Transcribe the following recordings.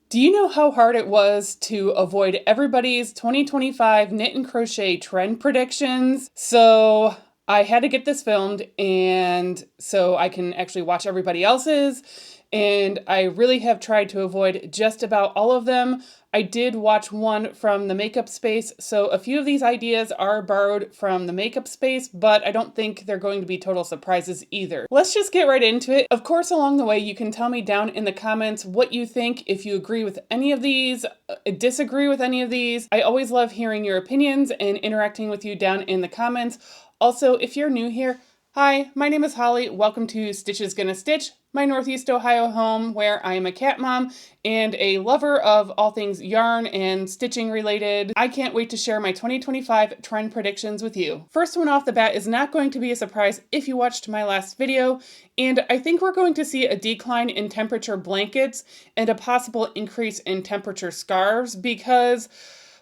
Do you know how hard it was to avoid everybody's 2025 knit and crochet trend predictions? So I had to get this filmed and so I can actually watch everybody else's. And I really have tried to avoid just about all of them. I did watch one from the makeup space, so a few of these ideas are borrowed from the makeup space, but I don't think they're going to be total surprises either. Let's just get right into it. Of course, along the way, you can tell me down in the comments what you think, if you agree with any of these, disagree with any of these. I always love hearing your opinions and interacting with you down in the comments. Also, if you're new here, hi, my name is Holly. Welcome to Stitches Gonna Stitch, my Northeast Ohio home where I am a cat mom and a lover of all things yarn and stitching related. I can't wait to share my 2025 trend predictions with you. First one off the bat is not going to be a surprise if you watched my last video, and I think we're going to see a decline in temperature blankets and a possible increase in temperature scarves because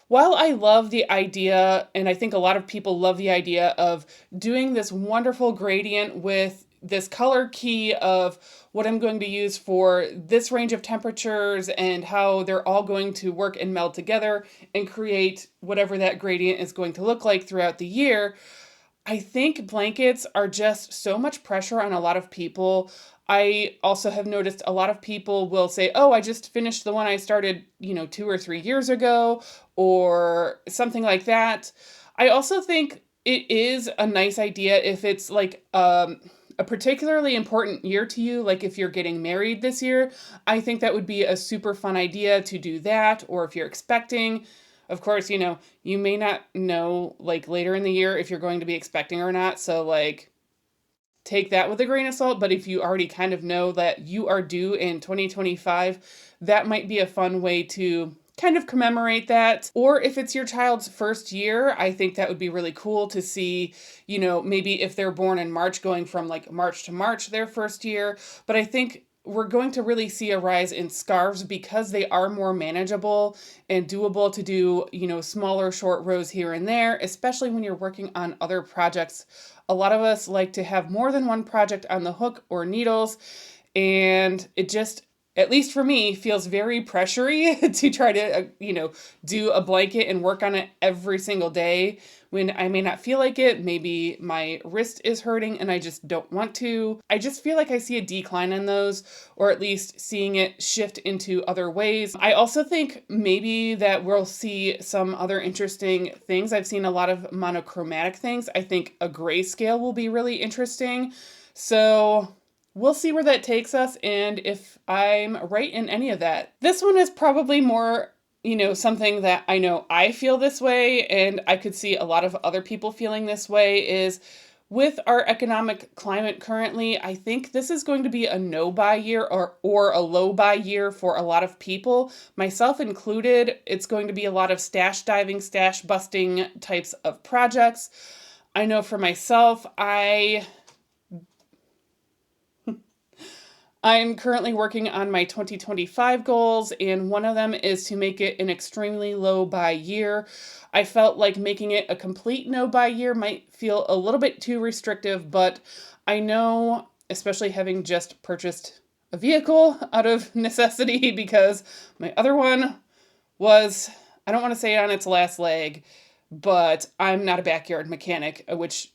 while I love the idea, and I think a lot of people love the idea of doing this wonderful gradient with this color key of what I'm going to use for this range of temperatures and how they're all going to work and meld together and create whatever that gradient is going to look like throughout the year, I think blankets are just so much pressure on a lot of people. I also have noticed a lot of people will say, oh, I just finished the one I started, 2 or 3 years ago, or something like that. I also think it is a nice idea if it's like a particularly important year to you, like if you're getting married this year. I think that would be a super fun idea to do that, or if you're expecting. Of course, you may not know like later in the year if you're going to be expecting or not, so like take that with a grain of salt, but if you already kind of know that you are due in 2025, that might be a fun way to kind of commemorate that. Or if it's your child's first year, I think that would be really cool to see, maybe if they're born in March, going from like March to March their first year. But I think we're going to really see a rise in scarves because they are more manageable and doable to do, smaller short rows here and there, especially when you're working on other projects. A lot of us like to have more than one project on the hook or needles, and it just, at least for me, feels very pressury to try to, do a blanket and work on it every single day when I may not feel like it. Maybe my wrist is hurting and I just don't want to. I just feel like I see a decline in those, or at least seeing it shift into other ways. I also think maybe that we'll see some other interesting things. I've seen a lot of monochromatic things. I think a grayscale will be really interesting. So we'll see where that takes us and if I'm right in any of that. This one is probably more, something that I know I feel this way, and I could see a lot of other people feeling this way, is with our economic climate currently, I think this is going to be a no-buy year or a low-buy year for a lot of people, myself included. It's going to be a lot of stash diving, stash busting types of projects. I know for myself, I'm currently working on my 2025 goals, and one of them is to make it an extremely low buy year. I felt like making it a complete no buy year might feel a little bit too restrictive, but I know, especially having just purchased a vehicle out of necessity because my other one was, I don't want to say on its last leg, but I'm not a backyard mechanic, which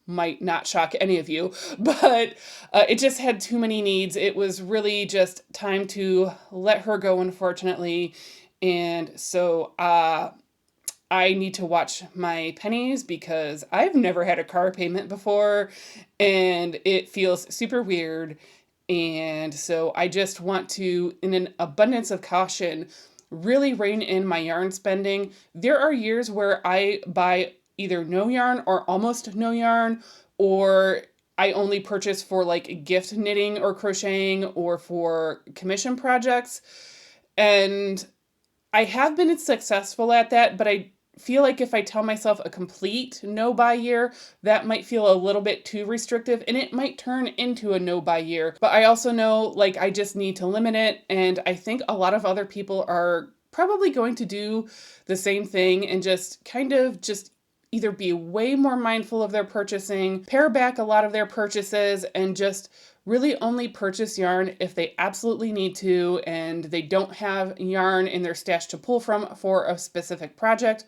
might not shock any of you, but it just had too many needs. It was really just time to let her go, unfortunately. And so I need to watch my pennies because I've never had a car payment before and it feels super weird. And so I just want to, in an abundance of caution, really rein in my yarn spending. There are years where I buy either no yarn or almost no yarn, or I only purchase for like gift knitting or crocheting or for commission projects. And I have been successful at that, but I feel like if I tell myself a complete no buy year, that might feel a little bit too restrictive and it might turn into a no buy year. But I also know like I just need to limit it, and I think a lot of other people are probably going to do the same thing and just kind of just either be way more mindful of their purchasing, pare back a lot of their purchases, and just really only purchase yarn if they absolutely need to and they don't have yarn in their stash to pull from for a specific project.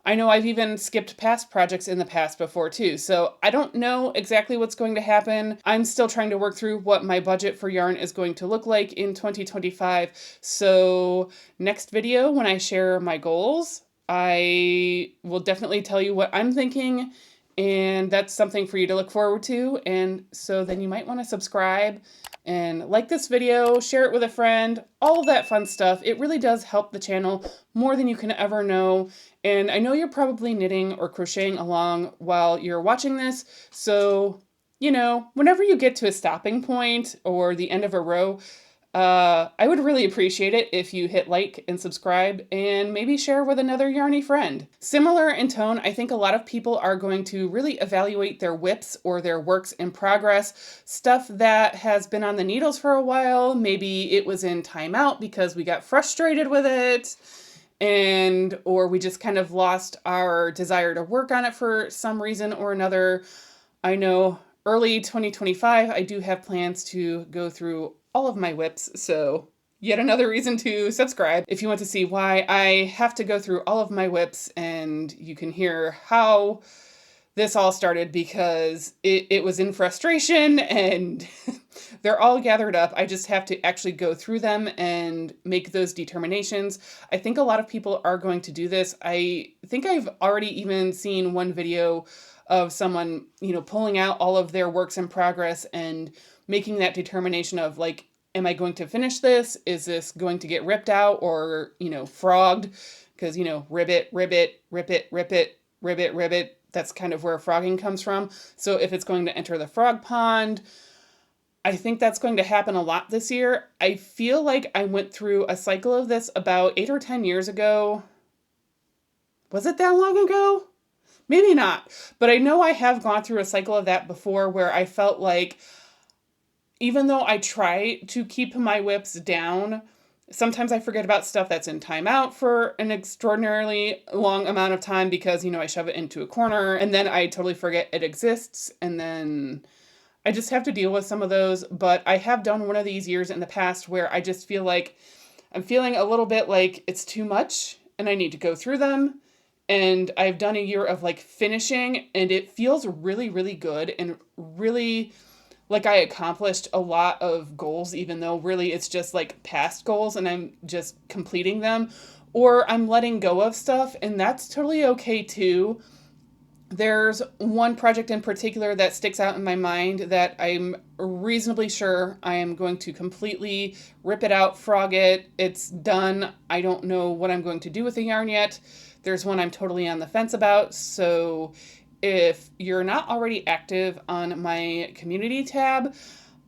I know I've even skipped past projects in the past before too, so I don't know exactly what's going to happen. I'm still trying to work through what my budget for yarn is going to look like in 2025. So next video, when I share my goals, I will definitely tell you what I'm thinking, and that's something for you to look forward to. And so then you might want to subscribe and like this video, share it with a friend, all of that fun stuff. It really does help the channel more than you can ever know. And I know you're probably knitting or crocheting along while you're watching this. So, you know, whenever you get to a stopping point or the end of a row, I would really appreciate it if you hit like and subscribe and maybe share with another Yarnie friend. Similar in tone, I think a lot of people are going to really evaluate their WIPs or their works in progress, stuff that has been on the needles for a while. Maybe it was in timeout because we got frustrated with it, or we just kind of lost our desire to work on it for some reason or another. I know early 2025, I do have plans to go through all of my WIPs, so yet another reason to subscribe if you want to see why I have to go through all of my WIPs, and you can hear how this all started because it was in frustration and they're all gathered up. I just have to actually go through them and make those determinations. I think a lot of people are going to do this. I think I've already even seen one video of someone, you know, pulling out all of their works in progress and making that determination of like, am I going to finish this? Is this going to get ripped out or, you know, frogged? Because, you know, ribbit, ribbit, rip it, ribbit, ribbit. That's kind of where frogging comes from. So if it's going to enter the frog pond, I think that's going to happen a lot this year. I feel like I went through a cycle of this about 8 or 10 years ago. Was it that long ago? Maybe not. But I know I have gone through a cycle of that before where I felt like even though I try to keep my WIPs down, sometimes I forget about stuff that's in timeout for an extraordinarily long amount of time because, you know, I shove it into a corner and then I totally forget it exists. And then I just have to deal with some of those. But I have done one of these years in the past where I just feel like I'm feeling a little bit like it's too much and I need to go through them. And I've done a year of like finishing and it feels really, really good and really like I accomplished a lot of goals, even though really it's just like past goals and I'm just completing them, or I'm letting go of stuff, and that's totally okay too. There's one project in particular that sticks out in my mind that I'm reasonably sure I am going to completely rip it out, frog it. It's done. I don't know what I'm going to do with the yarn yet. There's one I'm totally on the fence about, so if you're not already active on my community tab,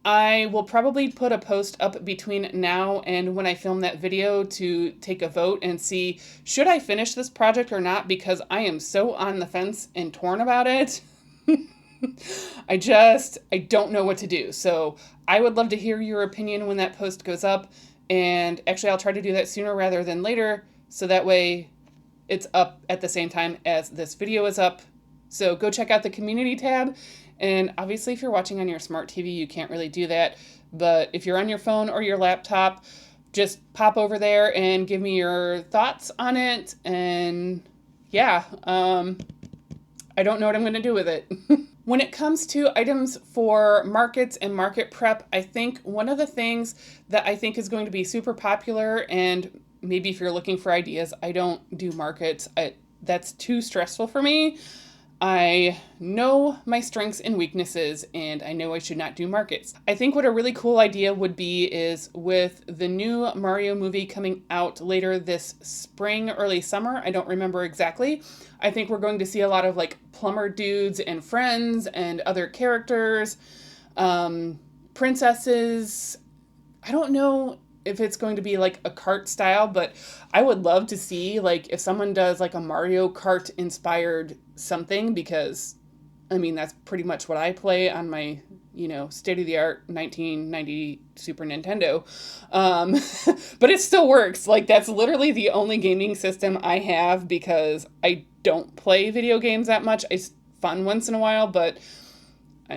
I will probably put a post up between now and when I film that video to take a vote and see, should I finish this project or not? Because I am so on the fence and torn about it. I don't know what to do. So I would love to hear your opinion when that post goes up. And actually, I'll try to do that sooner rather than later, so that way it's up at the same time as this video is up. So go check out the community tab. And obviously if you're watching on your smart TV, you can't really do that. But if you're on your phone or your laptop, just pop over there and give me your thoughts on it. And yeah, I don't know what I'm going to do with it. When it comes to items for markets and market prep, I think one of the things that I think is going to be super popular, and maybe if you're looking for ideas, I don't do markets. That's too stressful for me. I know my strengths and weaknesses, and I know I should not do markets. I think what a really cool idea would be is with the new Mario movie coming out later this spring, early summer, I don't remember exactly. I think we're going to see a lot of like plumber dudes and friends and other characters, princesses. I don't know if it's going to be like a kart style, but I would love to see like if someone does like a Mario Kart inspired something, because I mean that's pretty much what I play on my, you know, state-of-the-art 1990 Super Nintendo. But it still works. Like that's literally the only gaming system I have because I don't play video games that much. It's fun once in a while, but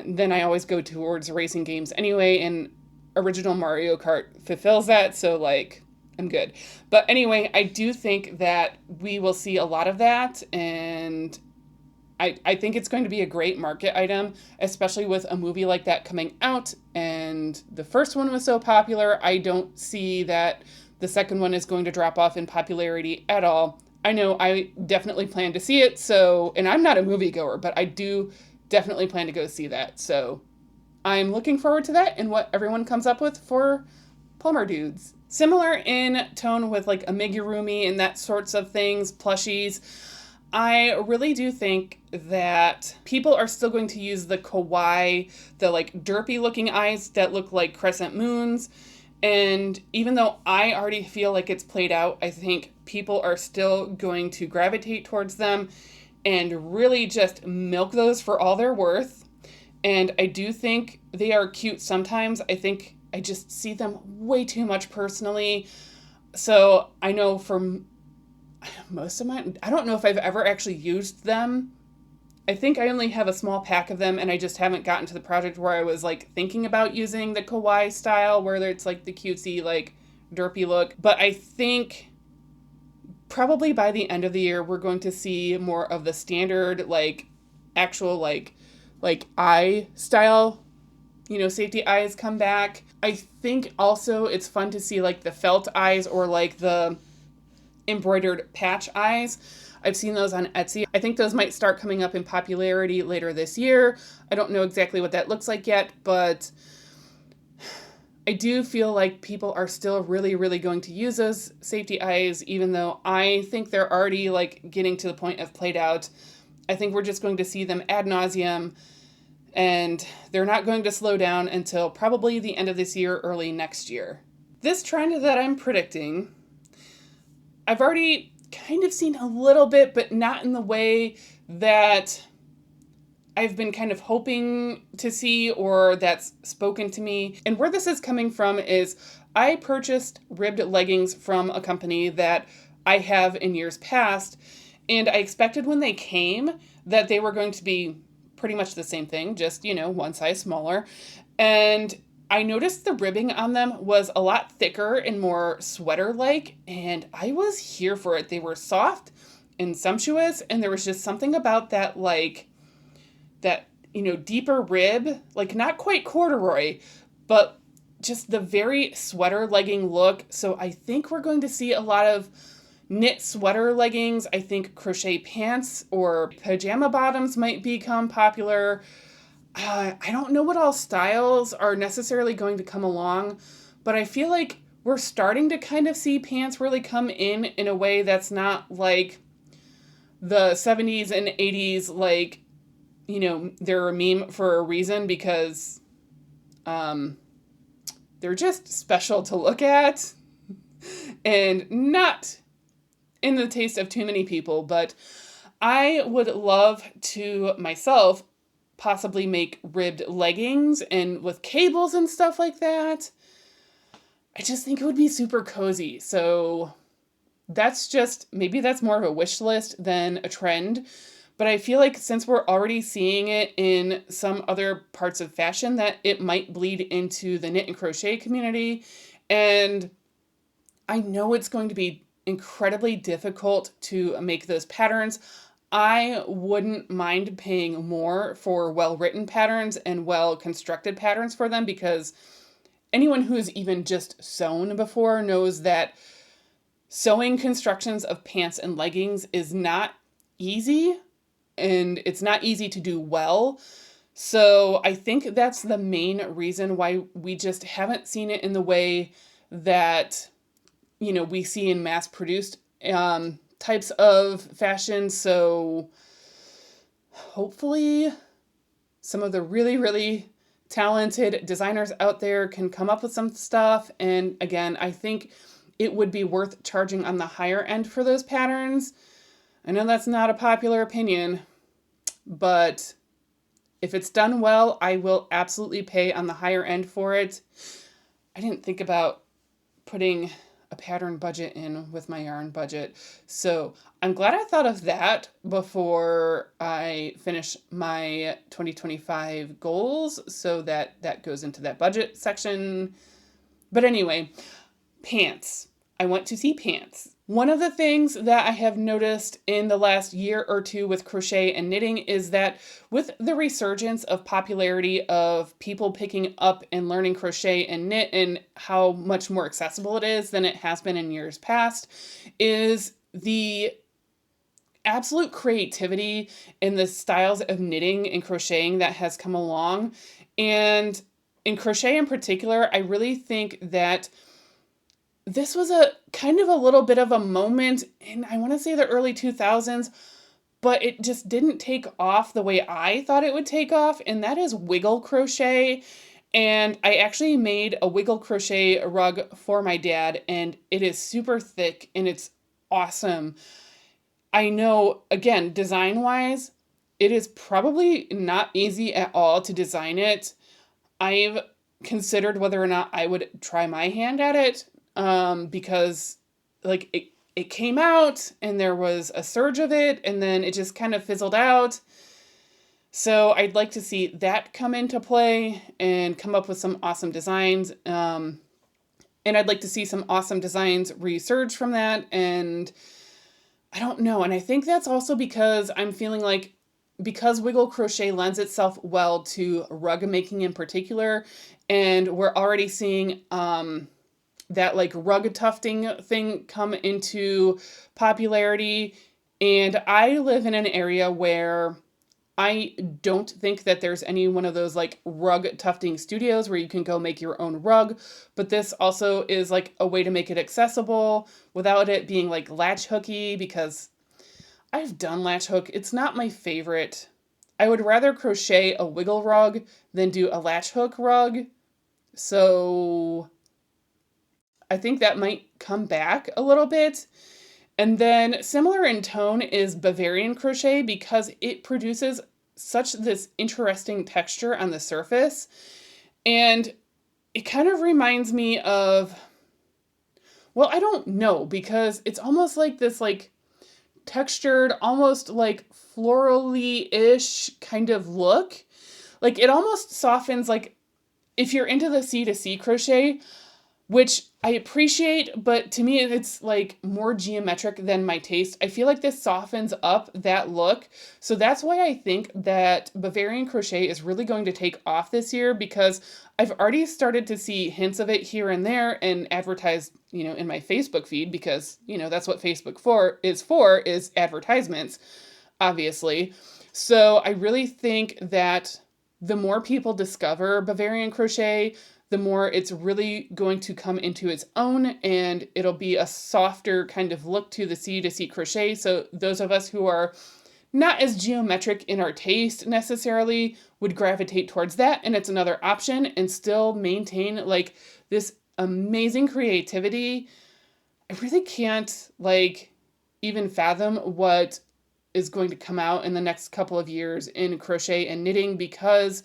then I always go towards racing games anyway, and original Mario Kart fulfills that, so like I'm good. But anyway, I do think that we will see a lot of that, and I think it's going to be a great market item, especially with a movie like that coming out. And the first one was so popular, I don't see that the second one is going to drop off in popularity at all. I know I definitely plan to see it, so, and I'm not a moviegoer, but I do definitely plan to go see that. So I'm looking forward to that and what everyone comes up with for Plumber Dudes. Similar in tone with like amigurumi and that sorts of things, plushies. I really do think that people are still going to use the kawaii, the like derpy looking eyes that look like crescent moons. And even though I already feel like it's played out, I think people are still going to gravitate towards them and really just milk those for all they're worth. And I do think they are cute sometimes. I think I just see them way too much personally. So I know from most of mine, I don't know if I've ever actually used them. I think I only have a small pack of them, and I just haven't gotten to the project where I was like thinking about using the kawaii style, where it's like the cutesy, like derpy look. But I think probably by the end of the year, we're going to see more of the standard, like actual like eye style, you know, safety eyes come back. I think also it's fun to see like the felt eyes or like the embroidered patch eyes. I've seen those on Etsy. I think those might start coming up in popularity later this year. I don't know exactly what that looks like yet, but I do feel like people are still really, really going to use those safety eyes, even though I think they're already like getting to the point of played out. I think we're just going to see them ad nauseum, and they're not going to slow down until probably the end of this year, early next year. This trend that I'm predicting, I've already kind of seen a little bit, but not in the way that I've been kind of hoping to see or that's spoken to me. And where this is coming from is I purchased ribbed leggings from a company that I have in years past, and I expected when they came that they were going to be pretty much the same thing, just, you know, one size smaller. And I noticed the ribbing on them was a lot thicker and more sweater-like, and I was here for it. They were soft and sumptuous, and there was just something about that, like, that, you know, deeper rib, like not quite corduroy, but just the very sweater legging look. So I think we're going to see a lot of knit sweater leggings. I think crochet pants or pajama bottoms might become popular. I don't know what all styles are necessarily going to come along, but I feel like we're starting to kind of see pants really come in a way that's not like the 70s and 80s, like, you know, they're a meme for a reason because they're just special to look at and not in the taste of too many people. But I would love to myself possibly make ribbed leggings and with cables and stuff like that. I just think it would be super cozy. So that's just, maybe that's more of a wish list than a trend. But I feel like since we're already seeing it in some other parts of fashion, that it might bleed into the knit and crochet community. And I know it's going to be incredibly difficult to make those patterns. I wouldn't mind paying more for well-written patterns and well-constructed patterns for them, because anyone who's even just sewn before knows that sewing constructions of pants and leggings is not easy, and it's not easy to do well. So I think that's the main reason why we just haven't seen it in the way that, you know, we see in mass-produced types of fashion. So hopefully some of the really, really talented designers out there can come up with some stuff. And again, I think it would be worth charging on the higher end for those patterns. I know that's not a popular opinion, but if it's done well, I will absolutely pay on the higher end for it. I didn't think about putting a pattern budget in with my yarn budget. So I'm glad I thought of that before I finish my 2025 goals, so that that goes into that budget section. But anyway, pants. I went to see pants. One of the things that I have noticed in the last year or two with crochet and knitting is that with the resurgence of popularity of people picking up and learning crochet and knit, and how much more accessible it is than it has been in years past, is the absolute creativity in the styles of knitting and crocheting that has come along. And in crochet in particular, I really think that this was a kind of a little bit of a moment in, I want to say, the early 2000s, but it just didn't take off the way I thought it would take off, and that is wiggle crochet. And I actually made a wiggle crochet rug for my dad, and it is super thick and it's awesome. I know, again, design-wise, it is probably not easy at all to design it. I've considered whether or not I would try my hand at it, because like it came out and there was a surge of it and then it just kind of fizzled out. So I'd like to see that come into play and come up with some awesome designs. And I'd like to see some awesome designs resurge from that. And I don't know. And I think that's also because I'm feeling like, because wiggle crochet lends itself well to rug making in particular, and we're already seeing that like rug tufting thing come into popularity. And I live in an area where I don't think that there's any one of those like rug tufting studios where you can go make your own rug, but this also is like a way to make it accessible without it being like latch hooky, because I've done latch hook. It's not my favorite. I would rather crochet a wiggle rug than do a latch hook rug. So I think that might come back a little bit. And then similar in tone is Bavarian crochet, because it produces such this interesting texture on the surface. And it kind of reminds me of, well, I don't know, because it's almost like this like textured, almost like florally-ish kind of look. Like it almost softens, like if you're into the C to C crochet, which I appreciate, but to me it's like more geometric than my taste. I feel like this softens up that look. So that's why I think that Bavarian crochet is really going to take off this year, because I've already started to see hints of it here and there and advertised, in my Facebook feed, because, that's what Facebook is advertisements, obviously. So I really think that the more people discover Bavarian crochet, the more it's really going to come into its own, and it'll be a softer kind of look to the C to C crochet. So those of us who are not as geometric in our taste necessarily would gravitate towards that, and it's another option, and still maintain like this amazing creativity. I really can't like even fathom what is going to come out in the next couple of years in crochet and knitting, because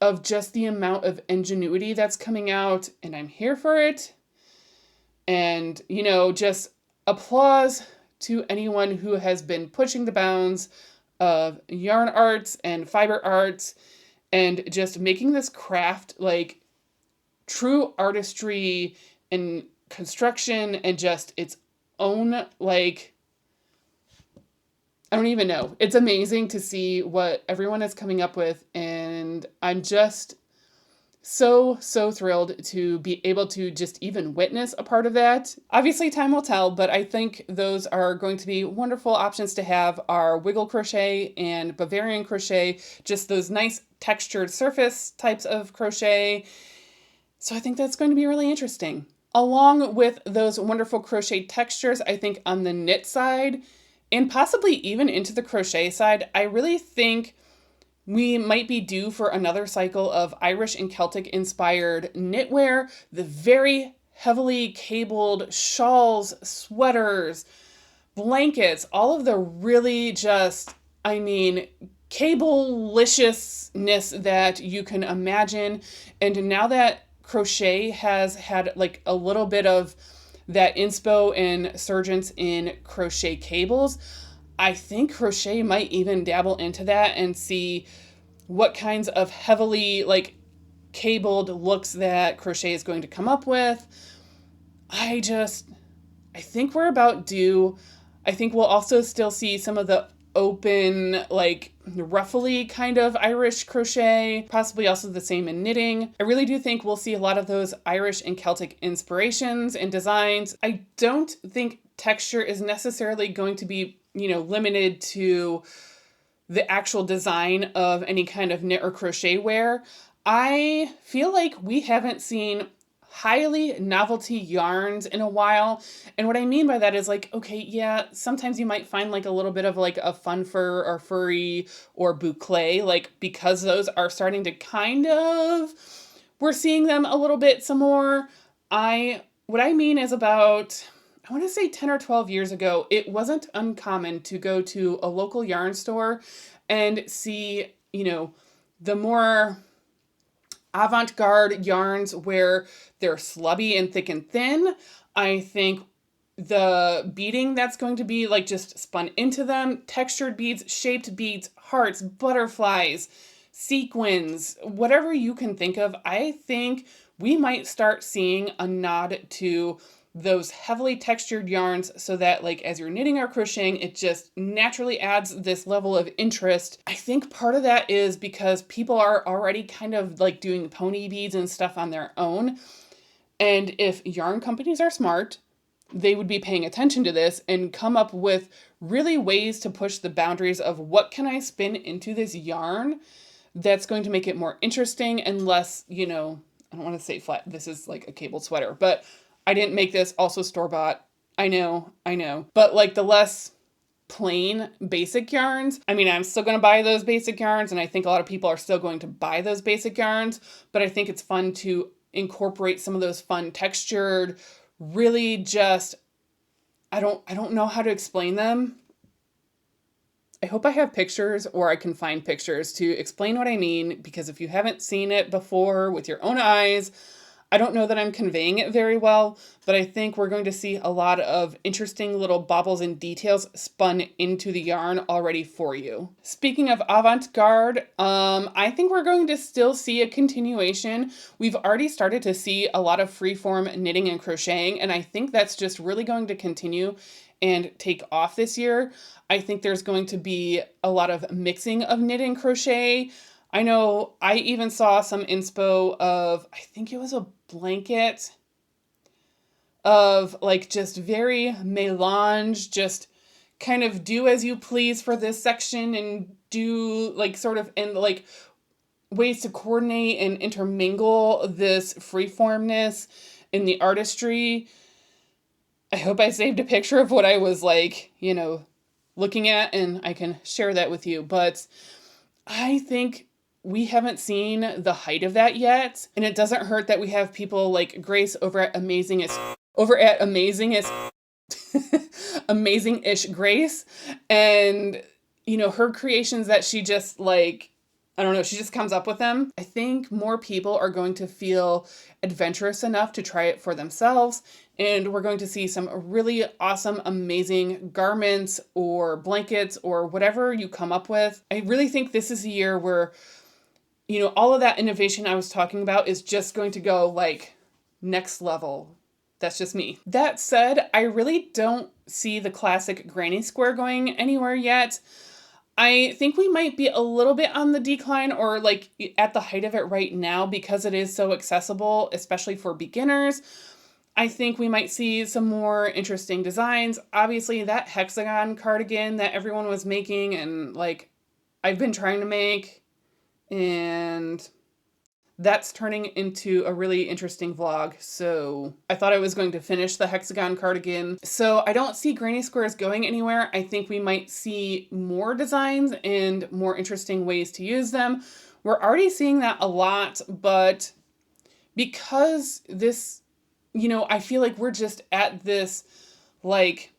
of just the amount of ingenuity that's coming out, and I'm here for it. And, just applause to anyone who has been pushing the bounds of yarn arts and fiber arts and just making this craft like true artistry and construction and just its own, like, I don't even know. It's amazing to see what everyone is coming up with, and I'm just so thrilled to be able to just even witness a part of that. Obviously, time will tell, but I think those are going to be wonderful options to have, are wiggle crochet and Bavarian crochet, just those nice textured surface types of crochet. So I think that's going to be really interesting. Along with those wonderful crochet textures, I think on the knit side, and possibly even into the crochet side, I really think we might be due for another cycle of Irish and Celtic inspired knitwear. The very heavily cabled shawls, sweaters, blankets, all of the really just, cable-liciousness that you can imagine. And now that crochet has had like a little bit of that inspo and surgence in crochet cables. I think Crochet might even dabble into that and see what kinds of heavily like cabled looks that Crochet is going to come up with. I think we're about due. I think we'll also still see some of the open, like ruffly kind of Irish crochet, possibly also the same in knitting. I really do think we'll see a lot of those Irish and Celtic inspirations and designs. I don't think texture is necessarily going to be, limited to the actual design of any kind of knit or crochet wear. I feel like we haven't seen highly novelty yarns in a while. And what I mean by that is like, okay, yeah, sometimes you might find like a little bit of like a fun fur or furry or boucle, like because those are starting to we're seeing them a little bit some more. What I mean is about, I want to say 10 or 12 years ago, it wasn't uncommon to go to a local yarn store and see, the more avant-garde yarns where they're slubby and thick and thin. I think the beading that's going to be like just spun into them, textured beads, shaped beads, hearts, butterflies, sequins, whatever you can think of, I think we might start seeing a nod to those heavily textured yarns so that like as you're knitting or crocheting, it just naturally adds this level of interest. I think part of that is because people are already kind of like doing pony beads and stuff on their own. And if yarn companies are smart, they would be paying attention to this and come up with really ways to push the boundaries of what can I spin into this yarn that's going to make it more interesting and less, I don't want to say flat. This is like a cabled sweater, but I didn't make this, also store-bought. I know. But like the less plain basic yarns, I mean, I'm still going to buy those basic yarns, and I think a lot of people are still going to buy those basic yarns, but I think it's fun to incorporate some of those fun textured, really just, I don't know how to explain them. I hope I have pictures or I can find pictures to explain what I mean, because if you haven't seen it before with your own eyes, I don't know that I'm conveying it very well, but I think we're going to see a lot of interesting little baubles and details spun into the yarn already for you. Speaking of avant-garde, I think we're going to still see a continuation. We've already started to see a lot of freeform knitting and crocheting, and I think that's just really going to continue and take off this year. I think there's going to be a lot of mixing of knit and crochet. I know I even saw some inspo of, I think it was a blanket of like just very melange, just kind of do as you please for this section and do like sort of in like ways to coordinate and intermingle this freeformness in the artistry. I hope I saved a picture of what I was like, looking at, and I can share that with you. But I think we haven't seen the height of that yet. And it doesn't hurt that we have people like Grace over at Amazing-ish Grace. And, her creations that she just like, I don't know, she just comes up with them. I think more people are going to feel adventurous enough to try it for themselves. And we're going to see some really awesome, amazing garments or blankets or whatever you come up with. I really think this is a year where, all of that innovation I was talking about is just going to go like next level. That's just me. That said, I really don't see the classic granny square going anywhere yet. I think we might be a little bit on the decline or like at the height of it right now because it is so accessible, especially for beginners. I think we might see some more interesting designs. Obviously, that hexagon cardigan that everyone was making and like I've been trying to make, and that's turning into a really interesting vlog. So I thought I was going to finish the hexagon cardigan. So I don't see granny squares going anywhere. I think we might see more designs and more interesting ways to use them. We're already seeing that a lot, but because this, I feel like we're just at this, like,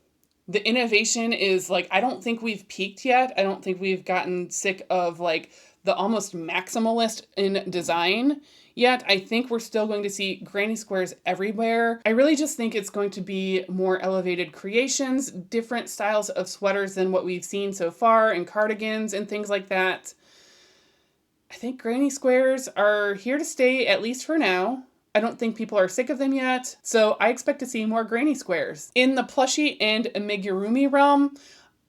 the innovation is like, I don't think we've peaked yet. I don't think we've gotten sick of like the almost maximalist in design yet. I think we're still going to see granny squares everywhere. I really just think it's going to be more elevated creations, different styles of sweaters than what we've seen so far, and cardigans and things like that. I think granny squares are here to stay, at least for now. I don't think people are sick of them yet, so I expect to see more granny squares. In the plushie and amigurumi realm,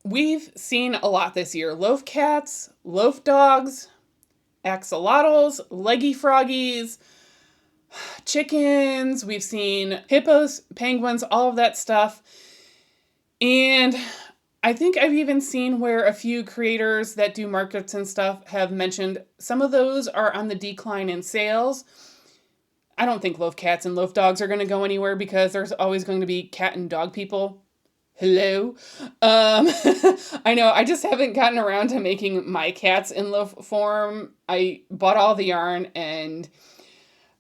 we've seen a lot this year. Loaf cats, loaf dogs, axolotls, leggy froggies, chickens. We've seen hippos, penguins, all of that stuff. And I think I've even seen where a few creators that do markets and stuff have mentioned some of those are on the decline in sales. I don't think loaf cats and loaf dogs are going to go anywhere because there's always going to be cat and dog people. Hello. I know, I just haven't gotten around to making my cats in loaf form. I bought all the yarn and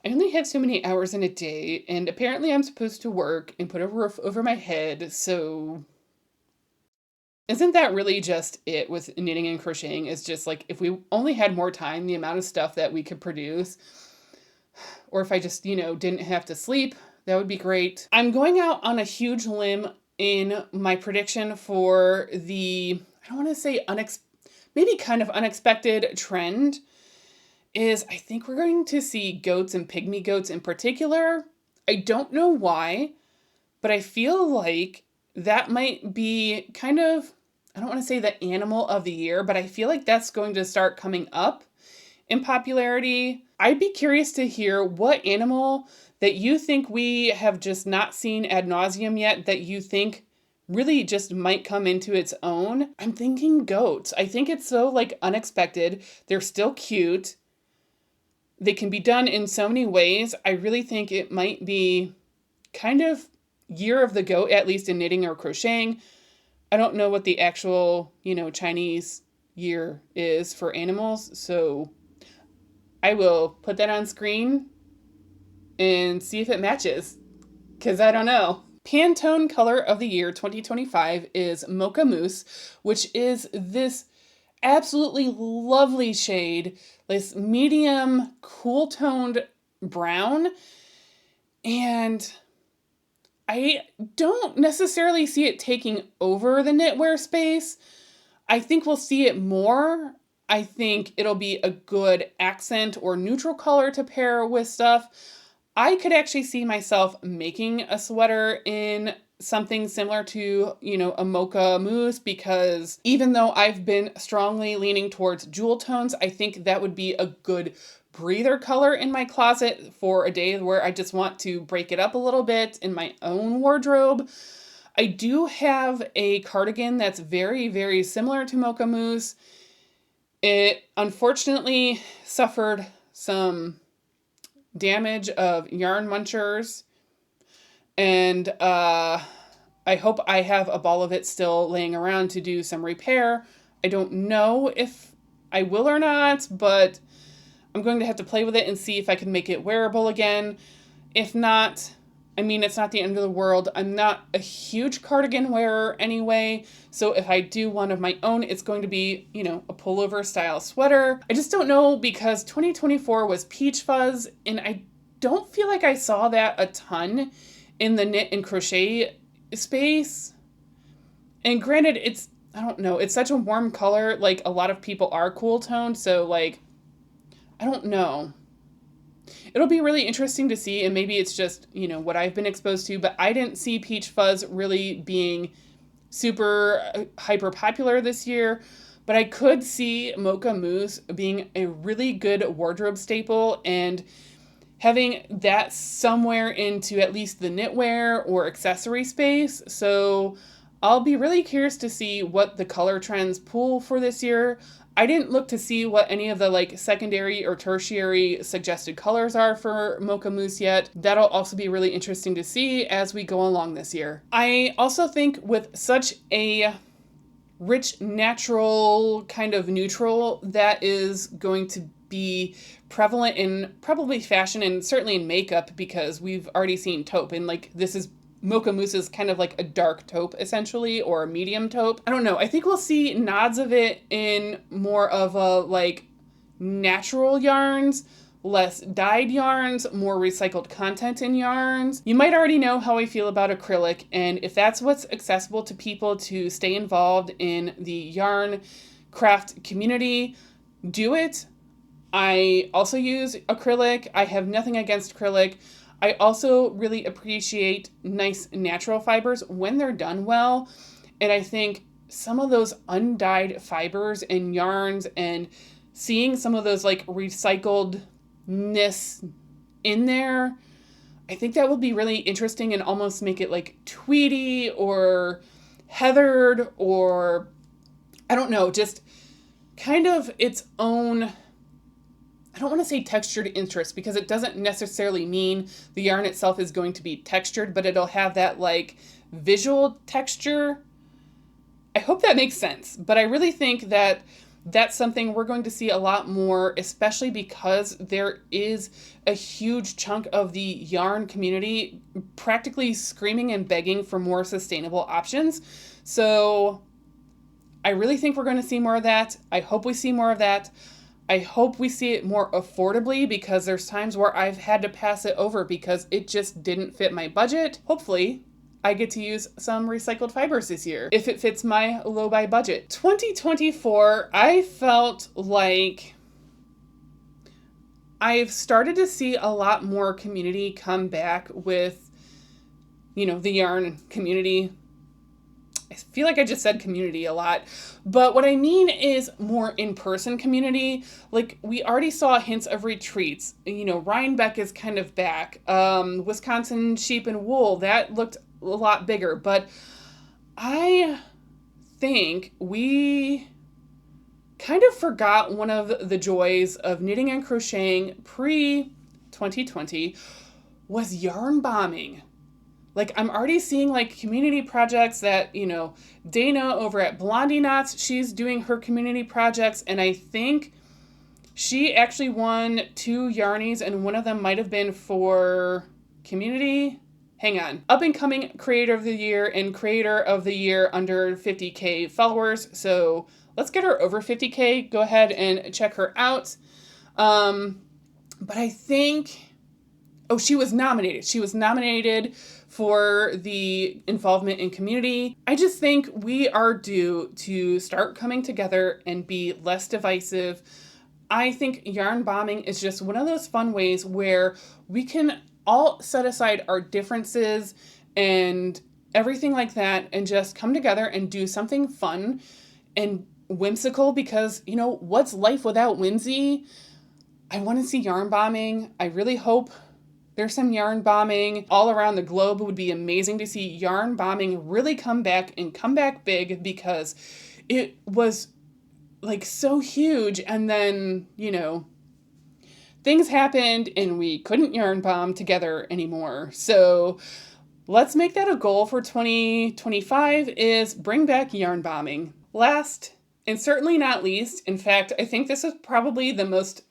I only have so many hours in a day, and apparently I'm supposed to work and put a roof over my head, so isn't that really just it with knitting and crocheting? Is just like, if we only had more time, the amount of stuff that we could produce, or if I just, didn't have to sleep, that would be great. I'm going out on a huge limb in my prediction for the, I don't want to say maybe kind of unexpected trend, is I think we're going to see goats and pygmy goats in particular. I don't know why, but I feel like that might be kind of, I don't want to say the animal of the year, but I feel like that's going to start coming up in popularity. I'd be curious to hear what animal that you think we have just not seen ad nauseum yet that you think really just might come into its own. I'm thinking goats. I think it's so unexpected. They're still cute. They can be done in so many ways. I really think it might be kind of year of the goat, at least in knitting or crocheting. I don't know what the actual, Chinese year is for animals, so I will put that on screen and see if it matches, because I don't know. Pantone color of the year 2025 is Mocha Mousse, which is this absolutely lovely shade, this medium cool toned brown, and I don't necessarily see it taking over the knitwear space. I think we'll see it more. I think it'll be a good accent or neutral color to pair with stuff. I could actually see myself making a sweater in something similar to, a mocha mousse, because even though I've been strongly leaning towards jewel tones, I think that would be a good breather color in my closet for a day where I just want to break it up a little bit in my own wardrobe. I do have a cardigan that's very, very similar to mocha mousse. It unfortunately suffered some damage of yarn munchers, and I hope I have a ball of it still laying around to do some repair. I don't know if I will or not, but I'm going to have to play with it and see if I can make it wearable again. If not, it's not the end of the world. I'm not a huge cardigan wearer anyway, so if I do one of my own, it's going to be, a pullover style sweater. I just don't know, because 2024 was peach fuzz, and I don't feel like I saw that a ton in the knit and crochet space. And granted, I don't know, it's such a warm color, a lot of people are cool toned, so I don't know. It'll be really interesting to see, and maybe it's just, what I've been exposed to, but I didn't see peach fuzz really being super hyper popular this year, but I could see mocha mousse being a really good wardrobe staple and having that somewhere into at least the knitwear or accessory space. So I'll be really curious to see what the color trends pull for this year. I didn't look to see what any of the secondary or tertiary suggested colors are for mocha mousse yet. That'll also be really interesting to see as we go along this year. I also think with such a rich, natural kind of neutral that is going to be prevalent in probably fashion and certainly in makeup, because we've already seen taupe, and this is mocha mousse is kind of like a dark taupe essentially, or a medium taupe. I don't know. I think we'll see nods of it in more of a natural yarns, less dyed yarns, more recycled content in yarns. You might already know how I feel about acrylic, and if that's what's accessible to people to stay involved in the yarn craft community, do it. I also use acrylic. I have nothing against acrylic. I also really appreciate nice natural fibers when they're done well. And I think some of those undyed fibers and yarns and seeing some of those like recycledness in there, I think that would be really interesting and almost make it like tweedy or heathered, or I don't know, just kind of its own, I don't want to say textured interest, because it doesn't necessarily mean the yarn itself is going to be textured, but it'll have that like visual texture. I hope that makes sense, but I really think that that's something we're going to see a lot more, especially because there is a huge chunk of the yarn community practically screaming and begging for more sustainable options. So I really think we're going to see more of that. I hope we see more of that. I hope we see it more affordably, because there's times where I've had to pass it over because it just didn't fit my budget. Hopefully, I get to use some recycled fibers this year if it fits my low buy budget. 2024, I felt like I've started to see a lot more community come back with, the yarn community. I feel like I just said community a lot, but what I mean is more in-person community. Like, we already saw hints of retreats. Rhinebeck is kind of back. Wisconsin Sheep and Wool, that looked a lot bigger, but I think we kind of forgot one of the joys of knitting and crocheting pre-2020 was yarn bombing. Like, I'm already seeing like community projects that, Dana over at Blondie Knots, she's doing her community projects, and I think she actually won 2 Yarnies, and one of them might have been for community. Hang on. Up and coming creator of the year and creator of the year under 50K followers. So let's get her over 50K. Go ahead and check her out. But I think, she was nominated. She was nominated for the involvement in community. I just think we are due to start coming together and be less divisive. I think yarn bombing is just one of those fun ways where we can all set aside our differences and everything like that and just come together and do something fun and whimsical, because, what's life without whimsy? I want to see yarn bombing. I really hope there's some yarn bombing all around the globe. It would be amazing to see yarn bombing really come back and come back big, because it was like so huge, and then, things happened and we couldn't yarn bomb together anymore. So let's make that a goal for 2025, is bring back yarn bombing. Last, and certainly not least, in fact, I think this is probably the most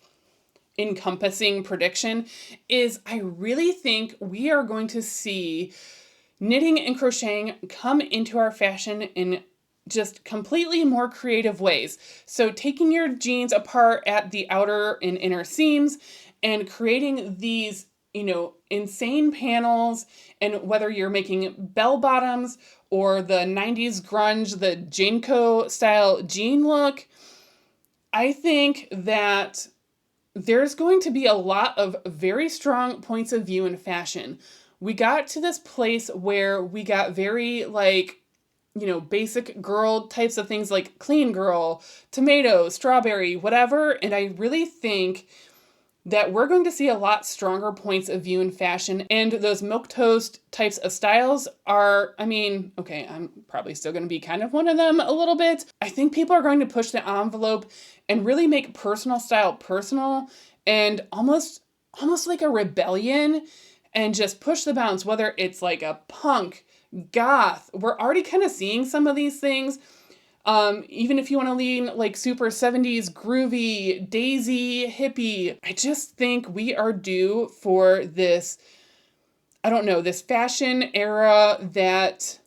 encompassing prediction, is I really think we are going to see knitting and crocheting come into our fashion in just completely more creative ways. So taking your jeans apart at the outer and inner seams and creating these, insane panels, and whether you're making bell bottoms or the 90s grunge, the Janko style jean look, I think that there's going to be a lot of very strong points of view in fashion. We got to this place where we got very basic girl types of things like clean girl, tomato, strawberry, whatever. And I really think that we're going to see a lot stronger points of view in fashion. And those milquetoast types of styles are, I'm probably still going to be kind of one of them a little bit. I think people are going to push the envelope and really make personal style personal, and almost like a rebellion, and just push the bounds, whether it's like a punk, goth. We're already kind of seeing some of these things. Even if you want to lean like super 70s groovy, daisy, hippie, I just think we are due for this, this fashion era that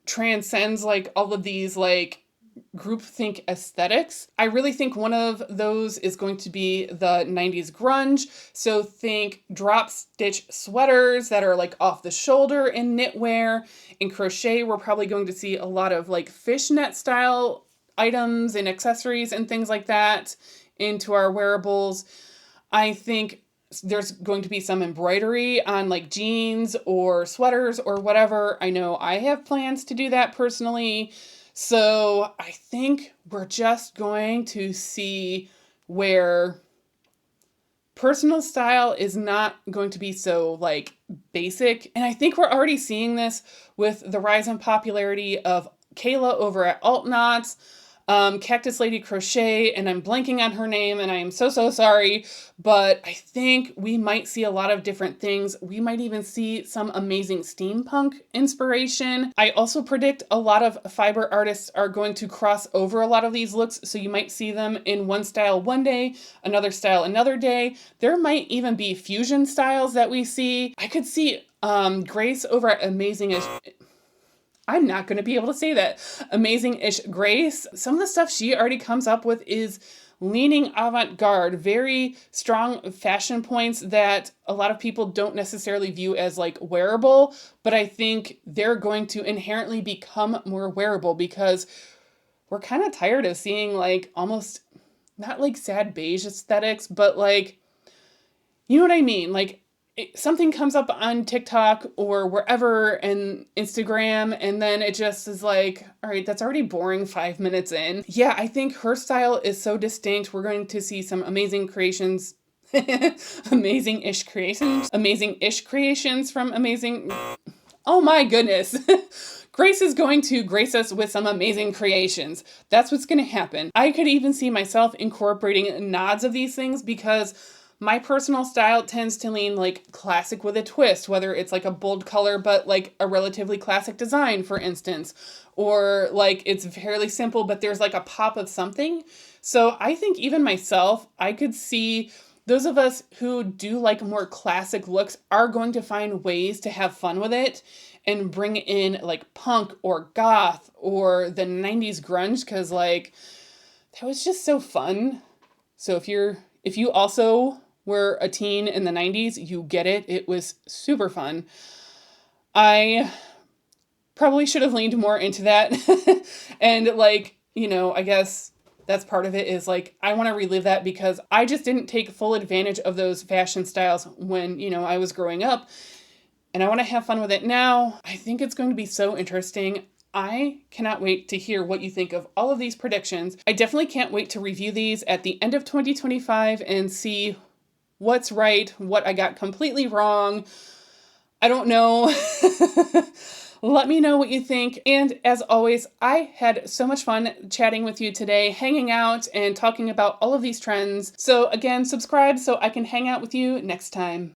transcends like all of these like groupthink aesthetics. I really think one of those is going to be the 90s grunge. So think drop stitch sweaters that are like off the shoulder in knitwear. In crochet, we're probably going to see a lot of like fishnet style items and accessories and things like that into our wearables. I think there's going to be some embroidery on like jeans or sweaters or whatever. I know I have plans to do that personally. So I think we're just going to see where personal style is not going to be so like basic. And I think we're already seeing this with the rise in popularity of Kayla over at Alt Knots, Cactus Lady Crochet, and I'm blanking on her name, and I am so sorry, but I think we might see a lot of different things. We might even see some amazing steampunk inspiration. I also predict a lot of fiber artists are going to cross over a lot of these looks, so you might see them in one style one day, another style another day. There might even be fusion styles that we see. I could see Grace over at Amazing-ish. I'm not going to be able to say that. Amazing-ish Grace. Some of the stuff she already comes up with is leaning avant-garde, very strong fashion points that a lot of people don't necessarily view as like wearable, but I think they're going to inherently become more wearable because we're kind of tired of seeing like almost not like sad beige aesthetics, but like, you know what I mean? Like something comes up on TikTok or wherever and Instagram, and then it just is like, all right, that's already boring 5 minutes in. Yeah, I think her style is so distinct. We're going to see some amazing creations, amazing-ish creations from Amazing. Oh my goodness. Grace is going to grace us with some amazing creations. That's what's going to happen. I could even see myself incorporating nods of these things because my personal style tends to lean like classic with a twist, whether it's like a bold color but like a relatively classic design, for instance, or like it's fairly simple but there's like a pop of something. So I think even myself, I could see those of us who do like more classic looks are going to find ways to have fun with it and bring in like punk or goth or the 90s grunge, because like that was just so fun. So if you also were a teen in the 90s, you get it. It was super fun. I probably should have leaned more into that. And like, you know, I guess that's part of it is like, I want to relive that because I just didn't take full advantage of those fashion styles when, you know, I was growing up. And I want to have fun with it now. I think it's going to be so interesting. I cannot wait to hear what you think of all of these predictions. I definitely can't wait to review these at the end of 2025 and see what's right, what I got completely wrong. I don't know. Let me know what you think. And as always, I had so much fun chatting with you today, hanging out and talking about all of these trends. So again, subscribe so I can hang out with you next time.